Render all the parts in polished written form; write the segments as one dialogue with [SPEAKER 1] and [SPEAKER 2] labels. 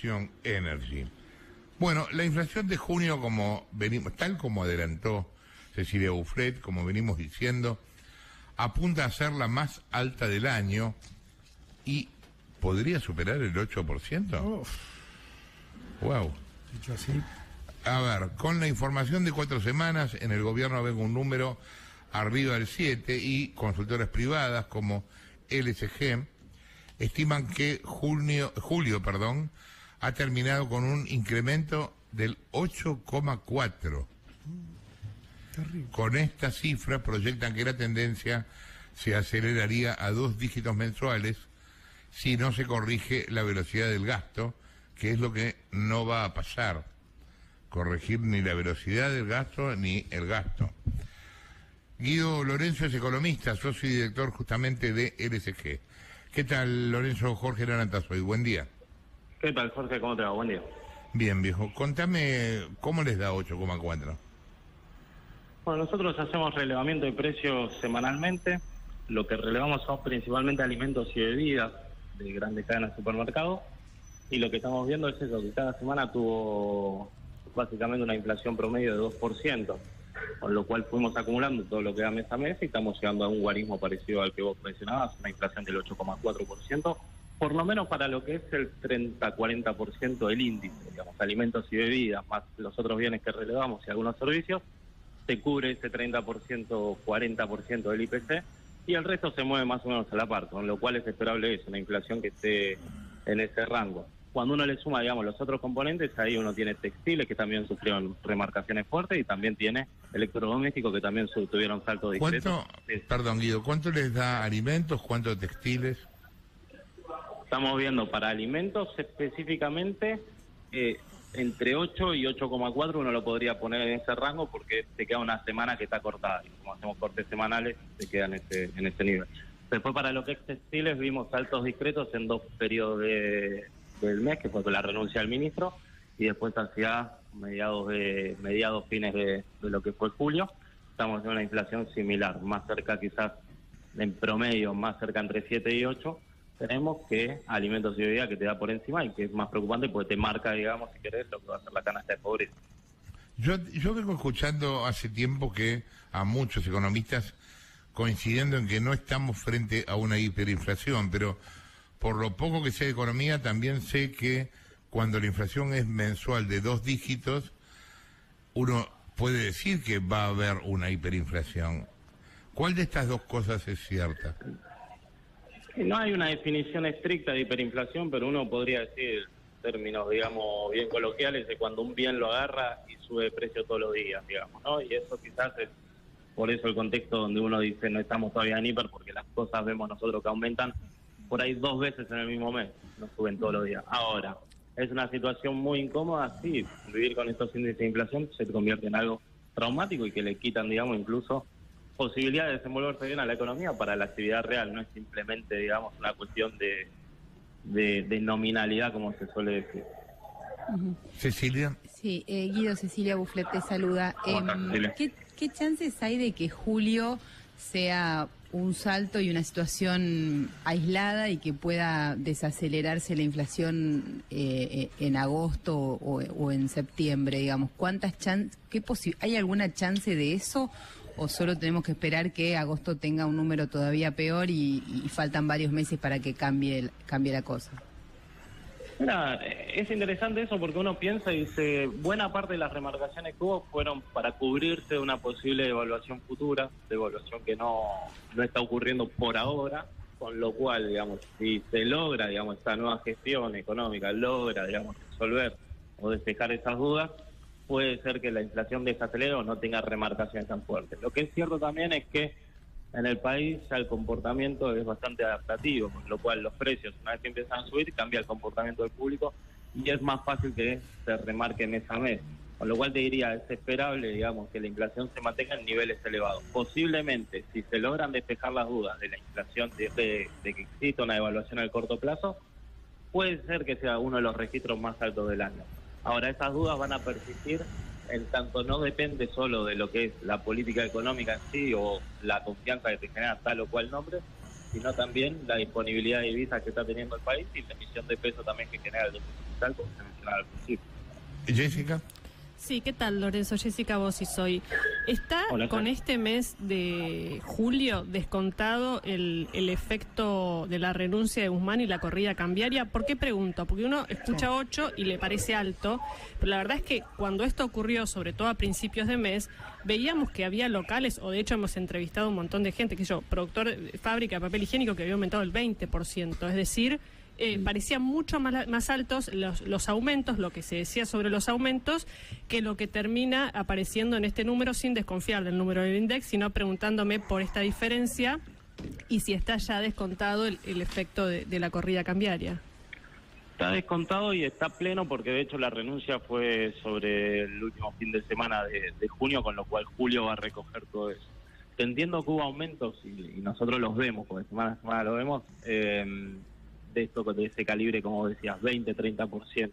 [SPEAKER 1] Acción Energy. Bueno, la inflación de junio, tal como adelantó Cecilia Bouflet, como venimos diciendo, apunta a ser la más alta del año y podría superar el 8%.
[SPEAKER 2] Uf.
[SPEAKER 1] Wow.
[SPEAKER 2] Dicho así.
[SPEAKER 1] A ver, con la información de 4 semanas, en el gobierno ven un número arriba del 7 y consultoras privadas como LSG estiman que julio, ha terminado con un incremento del 8,4.
[SPEAKER 2] Terrible.
[SPEAKER 1] Con esta cifra proyectan que la tendencia se aceleraría a 2 dígitos mensuales si no se corrige la velocidad del gasto, que es lo que no va a pasar. Corregir ni la velocidad del gasto ni el gasto. Guido Lorenzo es economista, socio y director justamente de LSG. ¿Qué tal, Lorenzo? Jorge Arantazoy, buen día.
[SPEAKER 3] ¿Qué tal, Jorge? ¿Cómo te va? Buen día.
[SPEAKER 1] Bien, viejo. Contame, ¿cómo les da 8,4?
[SPEAKER 3] Bueno, nosotros hacemos relevamiento de precios semanalmente. Lo que relevamos son principalmente alimentos y bebidas de grandes cadenas de supermercados. Y lo que estamos viendo es eso, que cada semana tuvo básicamente una inflación promedio de 2%, con lo cual fuimos acumulando todo lo que da mes a mes y estamos llegando a un guarismo parecido al que vos mencionabas, una inflación del 8,4%, por lo menos para lo que es el 30-40% del índice, digamos, alimentos y bebidas, más los otros bienes que relevamos y algunos servicios, se cubre ese 30%, 40% del IPC, y el resto se mueve más o menos a la par, con lo cual es esperable eso, una inflación que esté en ese rango. Cuando uno le suma, digamos, los otros componentes, ahí uno tiene textiles que también sufrieron remarcaciones fuertes y también tiene electrodomésticos que también tuvieron saltos discretos.
[SPEAKER 1] Perdón, Guido, ¿cuánto les da alimentos, cuánto textiles?
[SPEAKER 3] Estamos viendo para alimentos específicamente entre 8 y 8,4 uno lo podría poner en ese rango porque te queda una semana que está cortada y como hacemos cortes semanales te queda en ese nivel. Después para lo que es textiles vimos saltos discretos en 2 periodos del mes, que fue con la renuncia del ministro, y después hacia mediados fines de lo que fue julio, estamos en una inflación similar, más cerca quizás en promedio, más cerca entre 7 y 8, tenemos que alimentos y bebidas que te da por encima y que es más preocupante porque te marca, digamos, si querés, lo que va a ser la canasta de pobreza.
[SPEAKER 1] Yo vengo escuchando hace tiempo que a muchos economistas coincidiendo en que no estamos frente a una hiperinflación, pero por lo poco que sé de economía, también sé que cuando la inflación es mensual de 2 dígitos, uno puede decir que va a haber una hiperinflación. ¿Cuál de estas dos cosas es cierta?
[SPEAKER 3] No hay una definición estricta de hiperinflación, pero uno podría decir, términos, digamos, bien coloquiales, de cuando un bien lo agarra y sube de precio todos los días, digamos, ¿no? Y eso quizás es por eso el contexto donde uno dice no estamos todavía en hiper, porque las cosas vemos nosotros que aumentan por ahí 2 veces en el mismo mes, no suben todos los días. Ahora, es una situación muy incómoda, sí, vivir con estos índices de inflación se convierte en algo traumático y que le quitan, digamos, incluso posibilidad de desenvolverse bien a la economía para la actividad real, no es simplemente, digamos, una cuestión de nominalidad, como se suele decir.
[SPEAKER 1] Cecilia.
[SPEAKER 4] Sí, Guido, Cecilia Bouflet te saluda. ¿Qué chances hay de que julio sea un salto y una situación aislada y que pueda desacelerarse la inflación en agosto o en septiembre, digamos? ¿Hay alguna chance de eso o solo tenemos que esperar que agosto tenga un número todavía peor y faltan varios meses para que cambie la cosa?
[SPEAKER 3] Mira, es interesante eso porque uno piensa y dice, buena parte de las remarcaciones que hubo fueron para cubrirse de una posible devaluación futura, devaluación que no está ocurriendo por ahora, con lo cual, digamos, si se logra, digamos, esta nueva gestión económica, logra, digamos, resolver o despejar esas dudas, puede ser que la inflación desacelere o no tenga remarcaciones tan fuertes. Lo que es cierto también es que en el país ya el comportamiento es bastante adaptativo, con lo cual los precios, una vez que empiezan a subir, cambia el comportamiento del público y es más fácil que se remarque mes a mes. Con lo cual te diría, es esperable, digamos, que la inflación se mantenga en niveles elevados. Posiblemente, si se logran despejar las dudas de la inflación, de que exista una devaluación a corto plazo, puede ser que sea uno de los registros más altos del año. Ahora, esas dudas van a persistir en tanto no depende solo de lo que es la política económica en sí o la confianza que te genera tal o cual nombre, sino también la disponibilidad de divisas que está teniendo el país y la emisión de peso también que genera el dólar. fundamental, como se mencionaba al principio.
[SPEAKER 1] Jessica.
[SPEAKER 5] Sí, ¿qué tal, Lorenzo? Jessica Bossi soy. ¿Está
[SPEAKER 3] Hola,
[SPEAKER 5] con este mes de julio descontado el efecto de la renuncia de Guzmán y la corrida cambiaria? ¿Por qué pregunto? Porque uno escucha 8 y le parece alto, pero la verdad es que cuando esto ocurrió, sobre todo a principios de mes, veíamos que había locales, o de hecho hemos entrevistado a un montón de gente, que yo, productor de fábrica de papel higiénico, que había aumentado el 20%, es decir... parecían mucho más altos los aumentos, lo que se decía sobre los aumentos, que lo que termina apareciendo en este número, sin desconfiar del número del INDEC, sino preguntándome por esta diferencia y si está ya descontado el efecto de la corrida cambiaria.
[SPEAKER 3] Está descontado y está pleno porque de hecho la renuncia fue sobre el último fin de semana de junio, con lo cual julio va a recoger todo eso. Te entiendo que hubo aumentos y nosotros los vemos, porque semana a semana lo vemos, de esto, de ese calibre, como decías, 20, 30%.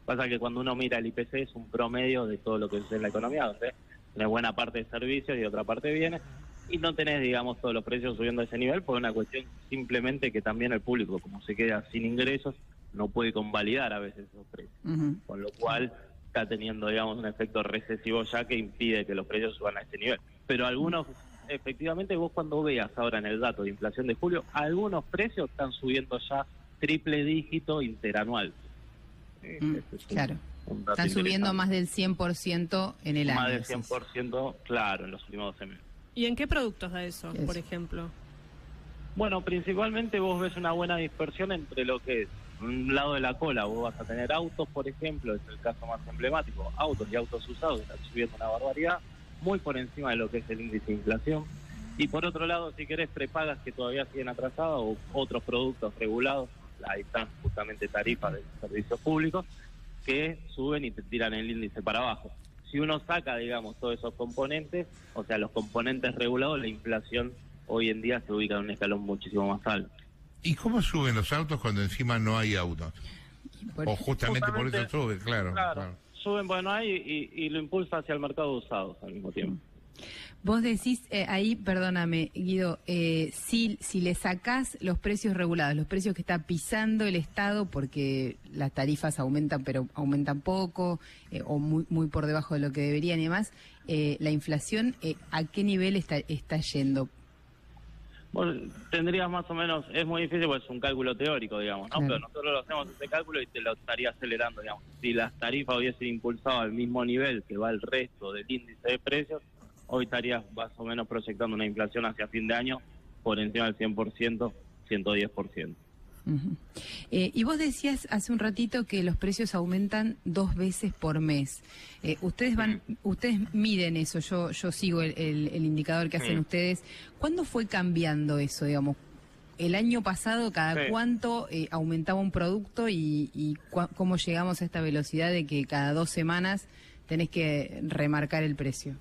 [SPEAKER 3] Pasa que cuando uno mira el IPC es un promedio de todo lo que es en la economía, donde tenés buena parte de servicios y otra parte de bienes, y no tenés, digamos, todos los precios subiendo a ese nivel, por una cuestión simplemente que también el público, como se queda sin ingresos, no puede convalidar a veces esos precios. Con lo cual está teniendo, digamos, un efecto recesivo ya que impide que los precios suban a ese nivel. Pero algunos, efectivamente, vos cuando veas ahora en el dato de inflación de julio, algunos precios están subiendo ya triple dígito interanual.
[SPEAKER 4] Claro. Están subiendo más del 100% en el año.
[SPEAKER 3] Más del 100%, claro, en los últimos 12 meses.
[SPEAKER 5] ¿Y en qué productos da eso, por ejemplo?
[SPEAKER 3] Bueno, principalmente vos ves una buena dispersión entre lo que es un lado de la cola. Vos vas a tener autos, por ejemplo, es el caso más emblemático. Autos y autos usados están subiendo una barbaridad, muy por encima de lo que es el índice de inflación. Y por otro lado, si querés, prepagas que todavía siguen atrasadas o otros productos regulados, ahí están justamente tarifas de servicios públicos que suben y te tiran el índice para abajo. Si uno saca, digamos, todos esos componentes, o sea, los componentes regulados, la inflación hoy en día se ubica en un escalón muchísimo más alto.
[SPEAKER 1] ¿Y cómo suben los autos cuando encima no hay autos? O justamente por eso sube, claro.
[SPEAKER 3] Suben, bueno, hay y lo impulsa hacia el mercado de usados al mismo tiempo.
[SPEAKER 4] Vos decís ahí, perdóname, Guido, si le sacás los precios regulados, los precios que está pisando el Estado, porque las tarifas aumentan, pero aumentan poco, o muy por debajo de lo que deberían y demás, la inflación, ¿a qué nivel está yendo?
[SPEAKER 3] Bueno, tendrías más o menos, es muy difícil porque es un cálculo teórico, digamos, ¿no?
[SPEAKER 4] Claro.
[SPEAKER 3] Pero nosotros lo hacemos ese cálculo y te lo estaría acelerando, digamos. Si las tarifas hubiesen impulsado al mismo nivel que va el resto del índice de precios, hoy estarías más o menos proyectando una inflación hacia fin de año por encima del 100%, 110%.
[SPEAKER 4] Y vos decías hace un ratito que los precios aumentan 2 veces por mes. Ustedes miden eso, yo sigo el indicador que hacen ustedes. ¿Cuándo fue cambiando eso, digamos? El año pasado, ¿cada cuánto aumentaba un producto y cómo llegamos a esta velocidad de que cada 2 semanas tenés que remarcar el precio?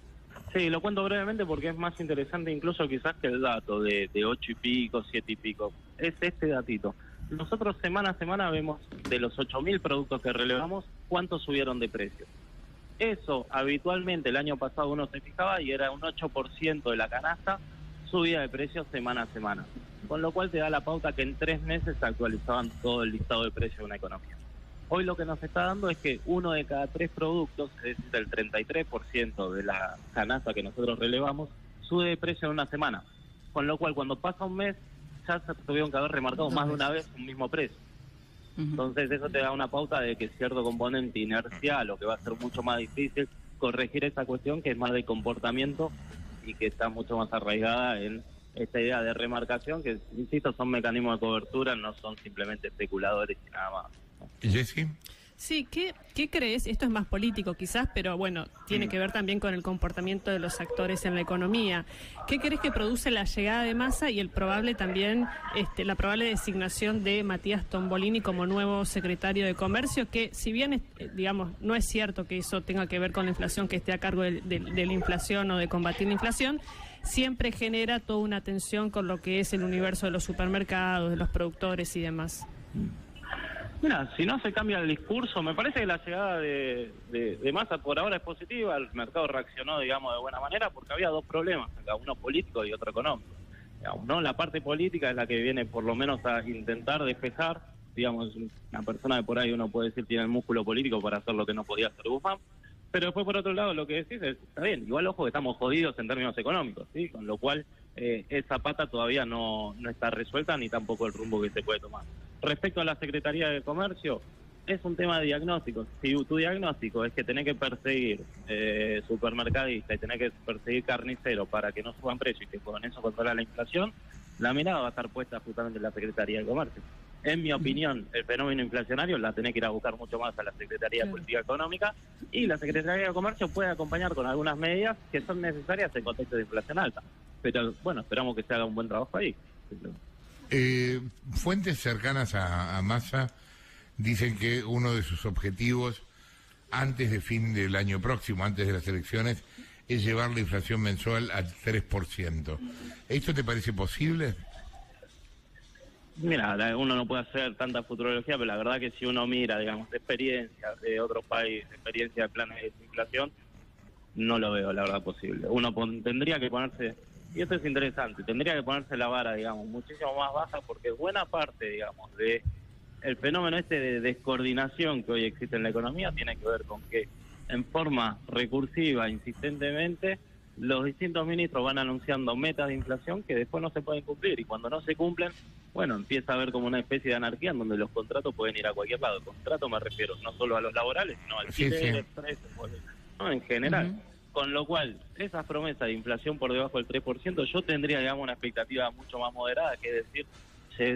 [SPEAKER 3] Sí, lo cuento brevemente porque es más interesante incluso quizás que el dato de 8 y pico, 7 y pico. Es este datito. Nosotros semana a semana vemos de los 8.000 productos que relevamos, cuántos subieron de precio. Eso habitualmente el año pasado uno se fijaba y era un 8% de la canasta subida de precios semana a semana. Con lo cual te da la pauta que en 3 meses se actualizaban todo el listado de precios de una economía. Hoy lo que nos está dando es que 1 de cada 3 productos, es decir, el 33% de la canasta que nosotros relevamos, sube de precio en una semana. Con lo cual, cuando pasa un mes, ya se tuvieron que haber remarcado más de una vez un mismo precio. Entonces, eso te da una pauta de que cierto componente inercial, o que va a ser mucho más difícil corregir esa cuestión, que es más de comportamiento y que está mucho más arraigada en esta idea de remarcación, que, insisto, son mecanismos de cobertura, no son simplemente especuladores y nada más.
[SPEAKER 1] ¿Jessy?
[SPEAKER 5] Sí, ¿qué crees? Esto es más político quizás, pero bueno, tiene que ver también con el comportamiento de los actores en la economía. ¿Qué crees que produce la llegada de Massa y el probable también, la probable designación de Matías Tombolini como nuevo secretario de Comercio? Que si bien, digamos, no es cierto que eso tenga que ver con la inflación, que esté a cargo de la inflación o de combatir la inflación, siempre genera toda una tensión con lo que es el universo de los supermercados, de los productores y demás.
[SPEAKER 3] Mira, si no se cambia el discurso, me parece que la llegada de Massa por ahora es positiva. El mercado reaccionó, digamos, de buena manera porque había 2 problemas, uno político y otro económico. Digamos, ¿no? La parte política es la que viene por lo menos a intentar despejar digamos, una persona que por ahí uno puede decir tiene el músculo político para hacer lo que no podía hacer Guzmán. Pero después, por otro lado, lo que decís es, está bien, igual ojo que estamos jodidos en términos económicos, ¿sí? Con lo cual esa pata todavía no está resuelta ni tampoco el rumbo que se puede tomar. Respecto a la Secretaría de Comercio, es un tema de diagnóstico. Si tu diagnóstico es que tenés que perseguir supermercadista y tenés que perseguir carnicero para que no suban precios y que con eso controlar la inflación, la mirada va a estar puesta justamente en la Secretaría de Comercio. En mi opinión, el fenómeno inflacionario la tenés que ir a buscar mucho más a la Secretaría de Política Económica, y la Secretaría de Comercio puede acompañar con algunas medidas que son necesarias en contexto de inflación alta. Pero bueno, esperamos que se haga un buen trabajo ahí.
[SPEAKER 1] Fuentes cercanas a Massa dicen que uno de sus objetivos antes de fin del año próximo, antes de las elecciones, es llevar la inflación mensual al 3%. ¿Esto te parece posible?
[SPEAKER 3] Mira, uno no puede hacer tanta futurología, pero la verdad que si uno mira, digamos, de experiencia de otros países, experiencia de planes de desinflación, no lo veo, la verdad, posible. Uno tendría que ponerse, y esto es interesante, tendría que ponerse la vara, digamos, muchísimo más baja, porque buena parte, digamos, de el fenómeno de descoordinación que hoy existe en la economía tiene que ver con que en forma recursiva, insistentemente, los distintos ministros van anunciando metas de inflación que después no se pueden cumplir, y cuando no se cumplen, bueno, empieza a haber como una especie de anarquía en donde los contratos pueden ir a cualquier lado. Contrato me refiero no solo a los laborales, sino al alquileres, no, en general. Con lo cual, esas promesas de inflación por debajo del 3%, yo tendría, digamos, una expectativa mucho más moderada, que es decir,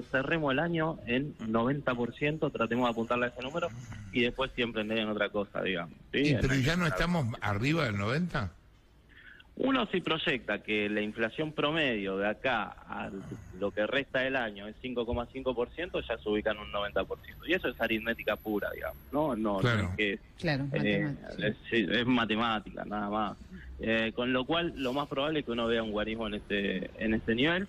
[SPEAKER 3] cerremos el año en 90%, tratemos de apuntarle a ese número, y después siempre en otra cosa, digamos. ¿Sí?
[SPEAKER 1] ¿Pero ya no estamos arriba del 90%?
[SPEAKER 3] Uno sí proyecta que la inflación promedio de acá a lo que resta del año es 5,5%, ya se ubica en un 90%. Y eso es aritmética pura, digamos, ¿no?
[SPEAKER 1] Claro.
[SPEAKER 3] No es que es matemática, nada más. Con lo cual, lo más probable es que uno vea un guarismo en este nivel.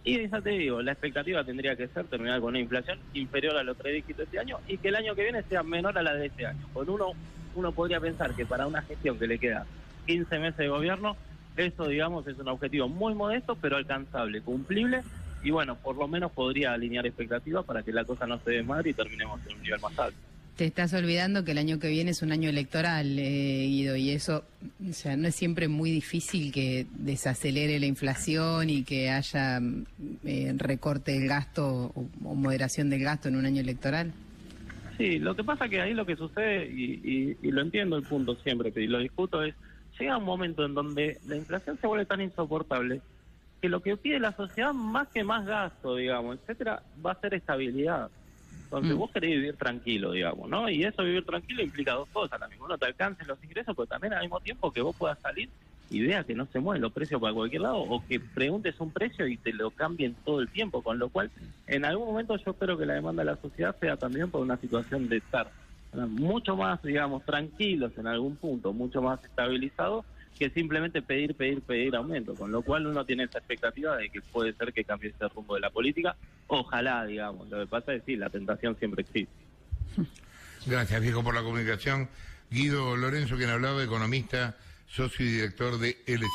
[SPEAKER 3] Y ya te digo, la expectativa tendría que ser terminar con una inflación inferior a los 3 dígitos este año, y que el año que viene sea menor a la de este año. Con uno podría pensar que para una gestión que le queda 15 meses de gobierno, eso, digamos, es un objetivo muy modesto, pero alcanzable, cumplible, y bueno, por lo menos podría alinear expectativas para que la cosa no se desmadre y terminemos en un nivel más alto.
[SPEAKER 4] Te estás olvidando que el año que viene es un año electoral, Guido, y eso, o sea, no es siempre muy difícil que desacelere la inflación y que haya recorte del gasto o moderación del gasto en un año electoral.
[SPEAKER 3] Sí, lo que pasa que ahí lo que sucede, y lo entiendo el punto siempre, y lo discuto, es llega un momento en donde la inflación se vuelve tan insoportable que lo que pide la sociedad, más que más gasto, digamos, etcétera, va a ser estabilidad. Entonces vos querés vivir tranquilo, digamos, ¿no? Y eso, vivir tranquilo, implica dos cosas. También no te alcancen los ingresos, pero también al mismo tiempo que vos puedas salir y veas que no se mueven los precios para cualquier lado, o que preguntes un precio y te lo cambien todo el tiempo, con lo cual en algún momento yo espero que la demanda de la sociedad sea también por una situación de estar mucho más, digamos, tranquilos en algún punto, mucho más estabilizados, que simplemente pedir aumento, con lo cual uno tiene esa expectativa de que puede ser que cambie ese rumbo de la política. Ojalá, digamos. Lo que pasa es que sí, la tentación siempre existe.
[SPEAKER 1] Gracias, viejo, por la comunicación. Guido Lorenzo, quien hablaba, economista, socio y director de LC.